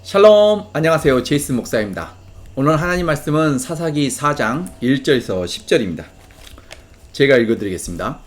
샬롬, 안녕하세요. 제이슨 목사입니다. 오늘 하나님 말씀은 사사기 4장 1절에서 10절입니다. 제가 읽어드리겠습니다.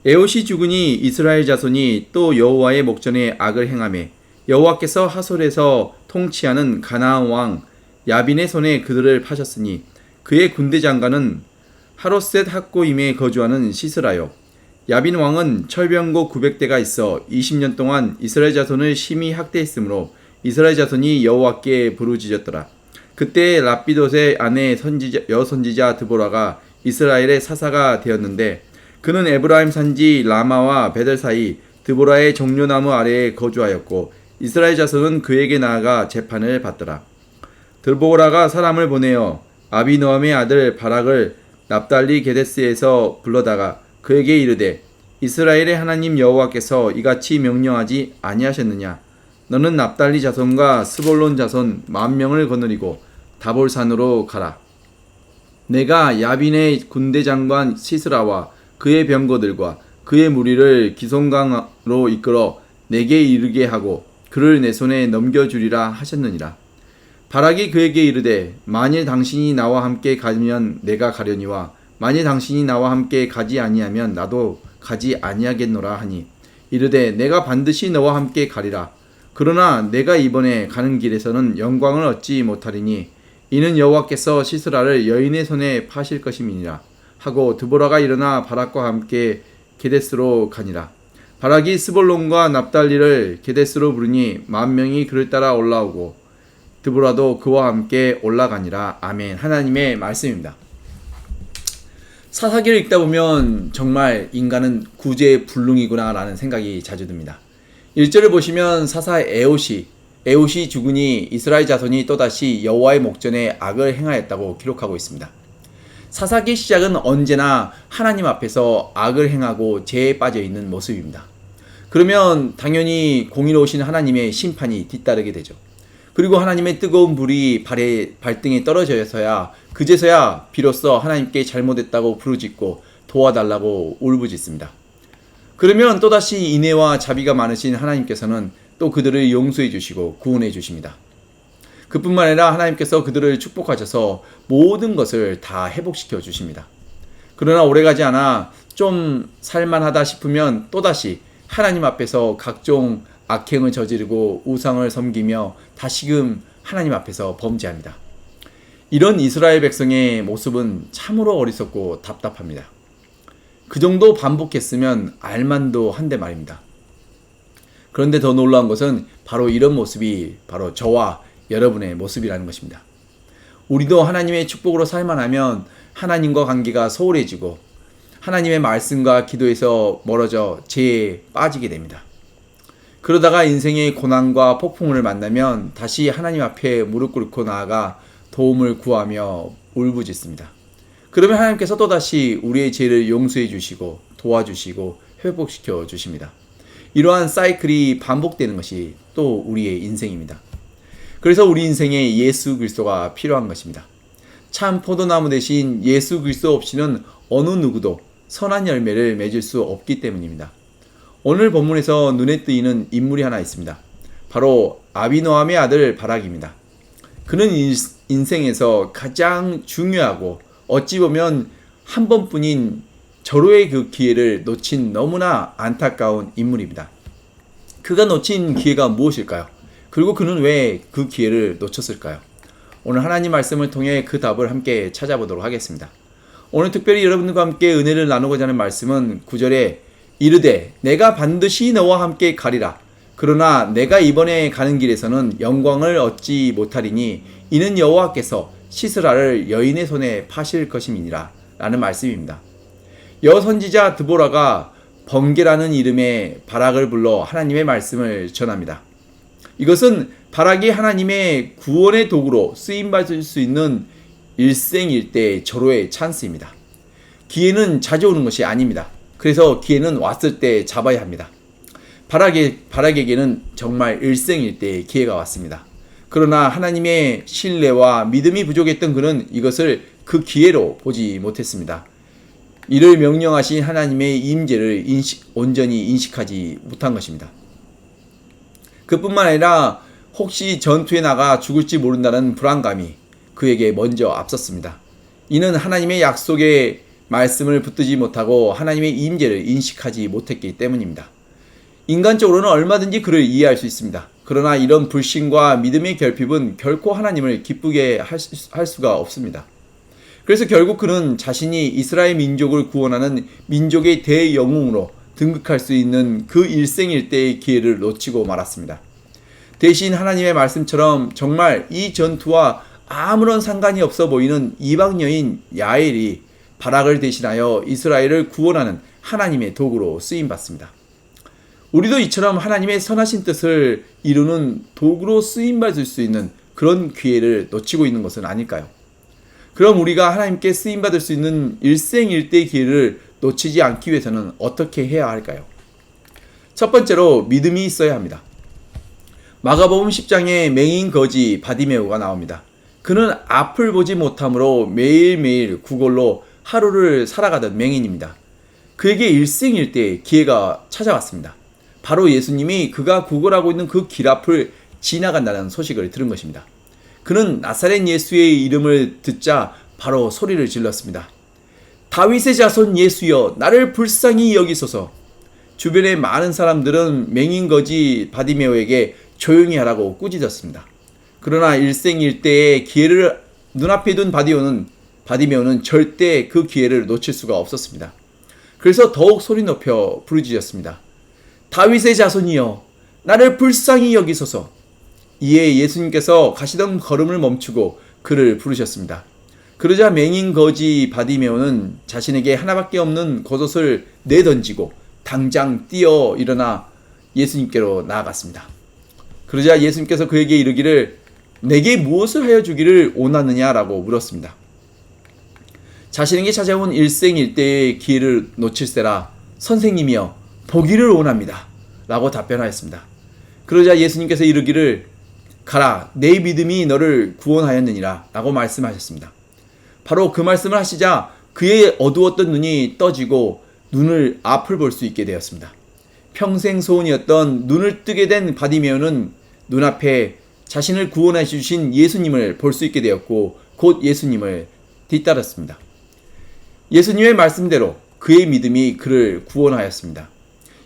에옷이 죽으니 이스라엘 자손이 또 여호와의 목전에 악을 행하매 여호와께서 하솔에서 통치하는 가나안 왕 야빈의 손에 그들을 파셨으니 그의 군대 장관은 하롯셋 학고임에 거주하는 시스라요. 야빈 왕은 철병고 900대가 있어 20년 동안 이스라엘 자손을 심히 학대했으므로 이스라엘 자손이 여호와께 부르짖었더라. 그때 랍비돗의 아내 여선지자 드보라가 이스라엘의 사사가 되었는데 그는 에브라임 산지 라마와 베델 사이 드보라의 종려나무 아래에 거주하였고 이스라엘 자손은 그에게 나아가 재판을 받더라. 드보라가 사람을 보내어 아비노함의 아들 바락을 납달리 게데스에서 불러다가 그에게 이르되 이스라엘의 하나님 여호와께서 이같이 명령하지 아니하셨느냐? 너는 납달리 자손과 스볼론 자손 10,000명을 거느리고 다볼산으로 가라. 내가 야빈의 군대 장관 시스라와 그의 병거들과 그의 무리를 기송강으로 이끌어 내게 이르게 하고 그를 내 손에 넘겨주리라 하셨느니라. 바락이 그에게 이르되 만일 당신이 나와 함께 가면 내가 가려니와 만일 당신이 나와 함께 가지 아니하면 나도 가지 아니하겠노라 하니 이르되 내가 반드시 너와 함께 가리라. 그러나 내가 이번에 가는 길에서는 영광을 얻지 못하리니 이는 여호와께서 시스라를 여인의 손에 파실 것임이니라 하고 드보라가 일어나 바락과 함께 게데스로 가니라. 바락이 스볼론과 납달리를 게데스로 부르니 10,000명이 그를 따라 올라오고 드보라도 그와 함께 올라가니라. 아멘. 하나님의 말씀입니다. 사사기를 읽다 보면 정말 인간은 구제불능이구나 라는 생각이 자주 듭니다. 1절을 보시면 사사 에옷이 죽으니 이스라엘 자손이 또다시 여호와의 목전에 악을 행하였다고 기록하고 있습니다. 사사기 시작은 언제나 하나님 앞에서 악을 행하고 죄에 빠져 있는 모습입니다. 그러면 당연히 공의로우신 하나님의 심판이 뒤따르게 되죠. 그리고 하나님의 뜨거운 불이 발등에 떨어져서야 그제서야 비로소 하나님께 잘못했다고 부르짖고 도와달라고 울부짖습니다. 그러면 또다시 인애와 자비가 많으신 하나님께서는 또 그들을 용서해 주시고 구원해 주십니다. 그뿐만 아니라 하나님께서 그들을 축복하셔서 모든 것을 다 회복시켜 주십니다. 그러나 오래가지 않아 좀 살만하다 싶으면 또다시 하나님 앞에서 각종 악행을 저지르고 우상을 섬기며 다시금 하나님 앞에서 범죄합니다. 이런 이스라엘 백성의 모습은 참으로 어리석고 답답합니다. 그 정도 반복했으면 알만도 한데 말입니다. 그런데 더 놀라운 것은 바로 이런 모습이 바로 저와 여러분의 모습이라는 것입니다. 우리도 하나님의 축복으로 살만 하면 하나님과 관계가 소홀해지고 하나님의 말씀과 기도에서 멀어져 죄에 빠지게 됩니다. 그러다가 인생의 고난과 폭풍을 만나면 다시 하나님 앞에 무릎 꿇고 나아가 도움을 구하며 울부짖습니다. 그러면 하나님께서 또다시 우리의 죄를 용서해 주시고 도와주시고 회복시켜 주십니다. 이러한 사이클이 반복되는 것이 또 우리의 인생입니다. 그래서 우리 인생에 예수 그리스도가 필요한 것입니다. 참 포도나무 대신 예수 그리스도 없이는 어느 누구도 선한 열매를 맺을 수 없기 때문입니다. 오늘 본문에서 눈에 띄는 인물이 하나 있습니다. 바로 아비노함의 아들 바락입니다. 그는 인생에서 가장 중요하고 어찌 보면 한 번뿐인 절호의 그 기회를 놓친 너무나 안타까운 인물입니다. 그가 놓친 기회가 무엇일까요? 그리고 그는 왜 그 기회를 놓쳤을까요? 오늘 하나님 말씀을 통해 그 답을 함께 찾아보도록 하겠습니다. 오늘 특별히 여러분들과 함께 은혜를 나누고자 하는 말씀은 9절에 이르되 내가 반드시 너와 함께 가리라. 그러나 내가 이번에 가는 길에서는 영광을 얻지 못하리니 이는 여호와께서 시스라를 여인의 손에 파실 것임이니라 라는 말씀입니다. 여선지자 드보라가 번개라는 이름의 바락을 불러 하나님의 말씀을 전합니다. 이것은 바락이 하나님의 구원의 도구로 쓰임받을 수 있는 일생일대의 절호의 찬스입니다. 기회는 자주 오는 것이 아닙니다. 그래서 기회는 왔을 때 잡아야 합니다. 바락에게는 정말 일생일대의 기회가 왔습니다. 그러나 하나님의 신뢰와 믿음이 부족했던 그는 이것을 그 기회로 보지 못했습니다. 이를 명령하신 하나님의 임재를 온전히 인식하지 못한 것입니다. 그뿐만 아니라 혹시 전투에 나가 죽을지 모른다는 불안감이 그에게 먼저 앞섰습니다. 이는 하나님의 약속의 말씀을 붙들지 못하고 하나님의 임재를 인식하지 못했기 때문입니다. 인간적으로는 얼마든지 그를 이해할 수 있습니다. 그러나 이런 불신과 믿음의 결핍은 결코 하나님을 기쁘게 할 수가 없습니다. 그래서 결국 그는 자신이 이스라엘 민족을 구원하는 민족의 대영웅으로 등극할 수 있는 그 일생일대의 기회를 놓치고 말았습니다. 대신 하나님의 말씀처럼 정말 이 전투와 아무런 상관이 없어 보이는 이방 여인 야엘이 바락을 대신하여 이스라엘을 구원하는 하나님의 도구로 쓰임받습니다. 우리도 이처럼 하나님의 선하신 뜻을 이루는 도구로 쓰임받을 수 있는 그런 기회를 놓치고 있는 것은 아닐까요? 그럼 우리가 하나님께 쓰임받을 수 있는 일생일대의 기회를 놓치지 않기 위해서는 어떻게 해야 할까요? 첫 번째로 믿음이 있어야 합니다. 마가복음 10장에 맹인 거지 바디메오가 나옵니다. 그는 앞을 보지 못함으로 매일매일 구걸로 하루를 살아가던 맹인입니다. 그에게 일생일대의 기회가 찾아왔습니다. 바로 예수님이 그가 구걸하고 있는 그 길 앞을 지나간다는 소식을 들은 것입니다. 그는 나사렛 예수의 이름을 듣자 바로 소리를 질렀습니다. 다윗의 자손 예수여, 나를 불쌍히 여기소서. 주변의 많은 사람들은 맹인거지 바디메오에게 조용히 하라고 꾸짖었습니다. 그러나 일생일대의 기회를 눈앞에 둔 바디메오는 절대 그 기회를 놓칠 수가 없었습니다. 그래서 더욱 소리 높여 부르짖었습니다. 다윗의 자손이여, 나를 불쌍히 여기소서. 이에 예수님께서 가시던 걸음을 멈추고 그를 부르셨습니다. 그러자 맹인 거지 바디메오는 자신에게 하나밖에 없는 겉옷을 내던지고 당장 뛰어 일어나 예수님께로 나아갔습니다. 그러자 예수님께서 그에게 이르기를 내게 무엇을 하여 주기를 원하느냐라고 물었습니다. 자신에게 찾아온 일생일대의 기회를 놓칠세라 선생님이여 보기를 원합니다 라고 답변하였습니다. 그러자 예수님께서 이르기를 가라 내 믿음이 너를 구원하였느니라 라고 말씀하셨습니다. 바로 그 말씀을 하시자 그의 어두웠던 눈이 떠지고 눈을 앞을 볼 수 있게 되었습니다. 평생 소원이었던 눈을 뜨게 된 바디메오는 눈앞에 자신을 구원해 주신 예수님을 볼 수 있게 되었고 곧 예수님을 뒤따랐습니다. 예수님의 말씀대로 그의 믿음이 그를 구원하였습니다.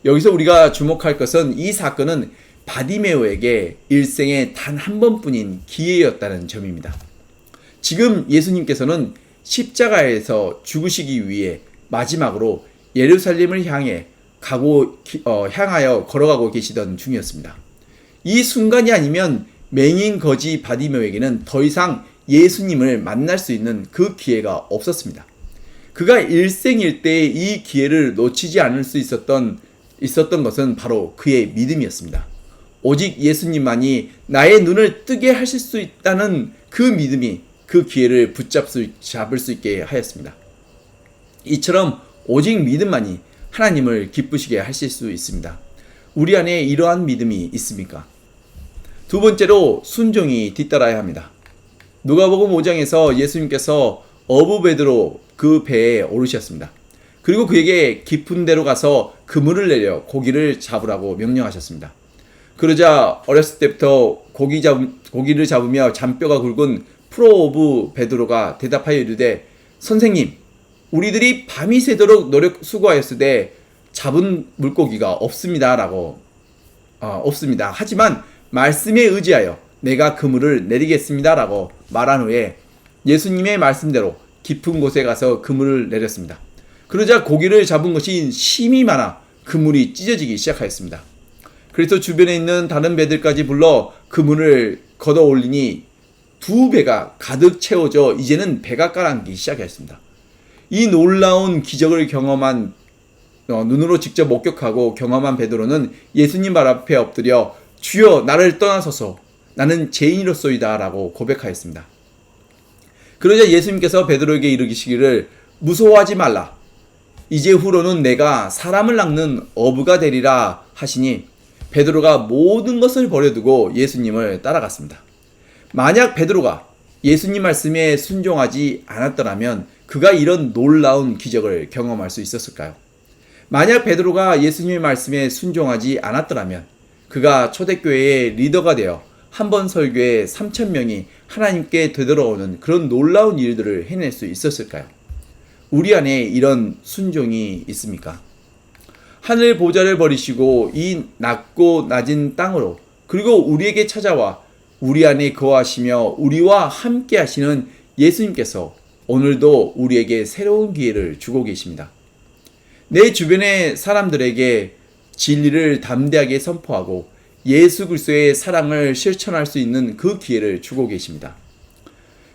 여기서 우리가 주목할 것은 이 사건은 바디메오에게 일생에 단 한 번뿐인 기회였다는 점입니다. 지금 예수님께서는 십자가에서 죽으시기 위해 마지막으로 예루살렘을 향하여 걸어가고 계시던 중이었습니다. 이 순간이 아니면 맹인 거지 바디메오에게는 더 이상 예수님을 만날 수 있는 그 기회가 없었습니다. 그가 일생일대의 이 기회를 놓치지 않을 수 있었던 것은 바로 그의 믿음이었습니다. 오직 예수님만이 나의 눈을 뜨게 하실 수 있다는 그 믿음이 그 기회를 잡을 수 있게 하였습니다. 이처럼 오직 믿음만이 하나님을 기쁘시게 하실 수 있습니다. 우리 안에 이러한 믿음이 있습니까? 두 번째로 순종이 뒤따라야 합니다. 누가복음 5장에서 예수님께서 어부 베드로 그 배에 오르셨습니다. 그리고 그에게 깊은 데로 가서 그물을 내려 고기를 잡으라고 명령하셨습니다. 그러자 어렸을 때부터 고기를 잡으며 잔뼈가 굵은 프로 오브 베드로가 대답하여 이르되 선생님 우리들이 밤이 새도록 수고하였으되 잡은 물고기가 없습니다. 없습니다. 하지만 말씀에 의지하여 내가 그물을 내리겠습니다. 라고 말한 후에 예수님의 말씀대로 깊은 곳에 가서 그물을 내렸습니다. 그러자 고기를 잡은 것이 심이 많아 그물이 찢어지기 시작하였습니다. 그래서 주변에 있는 다른 배들까지 불러 그물을 걷어 올리니 두 배가 가득 채워져 이제는 배가 가라앉기 시작했습니다. 이 놀라운 기적을 눈으로 직접 목격하고 경험한 베드로는 예수님 발 앞에 엎드려 주여 나를 떠나소서 나는 죄인이로소이다 라고 고백하였습니다. 그러자 예수님께서 베드로에게 이르시기를 무서워하지 말라. 이제 후로는 내가 사람을 낚는 어부가 되리라 하시니 베드로가 모든 것을 버려두고 예수님을 따라갔습니다. 만약 베드로가 예수님 말씀에 순종하지 않았더라면 그가 이런 놀라운 기적을 경험할 수 있었을까요? 만약 베드로가 예수님의 말씀에 순종하지 않았더라면 그가 초대교회의 리더가 되어 한 번 설교에 3,000명이 하나님께 되돌아오는 그런 놀라운 일들을 해낼 수 있었을까요? 우리 안에 이런 순종이 있습니까? 하늘 보좌를 버리시고 이 낮고 낮은 땅으로 그리고 우리에게 찾아와 우리 안에 거하시며 우리와 함께 하시는 예수님께서 오늘도 우리에게 새로운 기회를 주고 계십니다. 내 주변의 사람들에게 진리를 담대하게 선포하고 예수 그리스도의 사랑을 실천할 수 있는 그 기회를 주고 계십니다.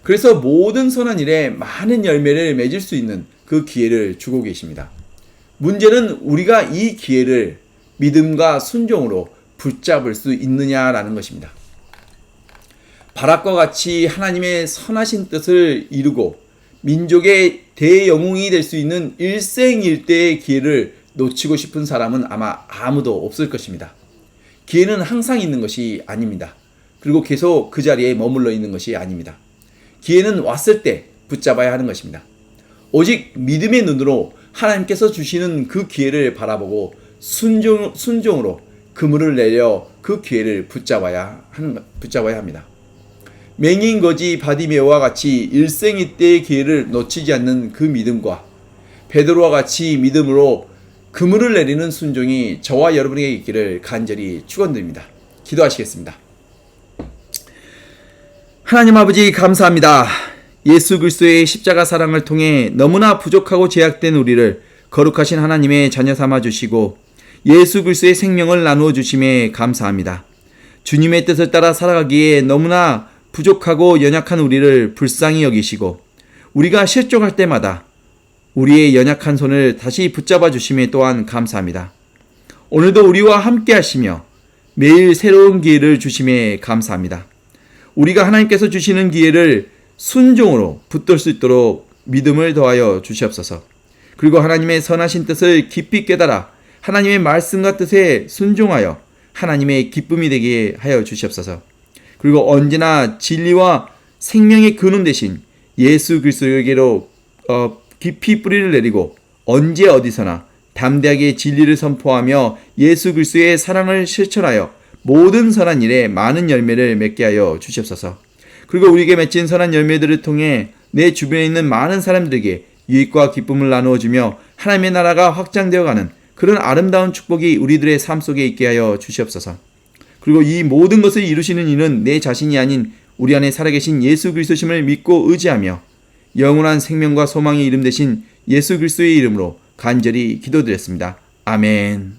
그래서 모든 선한 일에 많은 열매를 맺을 수 있는 그 기회를 주고 계십니다. 문제는 우리가 이 기회를 믿음과 순종으로 붙잡을 수 있느냐라는 것입니다. 바락과 같이 하나님의 선하신 뜻을 이루고 민족의 대영웅이 될 수 있는 일생일대의 기회를 놓치고 싶은 사람은 아마 아무도 없을 것입니다. 기회는 항상 있는 것이 아닙니다. 그리고 계속 그 자리에 머물러 있는 것이 아닙니다. 기회는 왔을 때 붙잡아야 하는 것입니다. 오직 믿음의 눈으로 하나님께서 주시는 그 기회를 바라보고 순종으로 그물을 내려 그 기회를 붙잡아야 합니다. 맹인 거지 바디메오와 같이 일생일대의 기회를 놓치지 않는 그 믿음과 베드로와 같이 믿음으로 그물을 내리는 순종이 저와 여러분에게 있기를 간절히 축원드립니다. 기도하시겠습니다. 하나님 아버지 감사합니다. 예수 그리스도의 십자가 사랑을 통해 너무나 부족하고 제약된 우리를 거룩하신 하나님의 자녀 삼아 주시고 예수 그리스도의 생명을 나누어 주심에 감사합니다. 주님의 뜻을 따라 살아가기에 너무나 부족하고 연약한 우리를 불쌍히 여기시고 우리가 실족할 때마다 우리의 연약한 손을 다시 붙잡아 주심에 또한 감사합니다. 오늘도 우리와 함께 하시며 매일 새로운 기회를 주심에 감사합니다. 우리가 하나님께서 주시는 기회를 순종으로 붙들 수 있도록 믿음을 더하여 주시옵소서. 그리고 하나님의 선하신 뜻을 깊이 깨달아 하나님의 말씀과 뜻에 순종하여 하나님의 기쁨이 되게 하여 주시옵소서. 그리고 언제나 진리와 생명의 근원 되신 예수 그리스도에게로 깊이 뿌리를 내리고 언제 어디서나 담대하게 진리를 선포하며 예수 그리스도의 사랑을 실천하여 모든 선한 일에 많은 열매를 맺게 하여 주시옵소서. 그리고 우리에게 맺힌 선한 열매들을 통해 내 주변에 있는 많은 사람들에게 유익과 기쁨을 나누어 주며 하나님의 나라가 확장되어 가는 그런 아름다운 축복이 우리들의 삶 속에 있게 하여 주시옵소서. 그리고 이 모든 것을 이루시는 이는 내 자신이 아닌 우리 안에 살아계신 예수 그리스도심을 믿고 의지하며 영원한 생명과 소망의 이름 되신 예수 그리스도의 이름으로 간절히 기도드렸습니다. 아멘.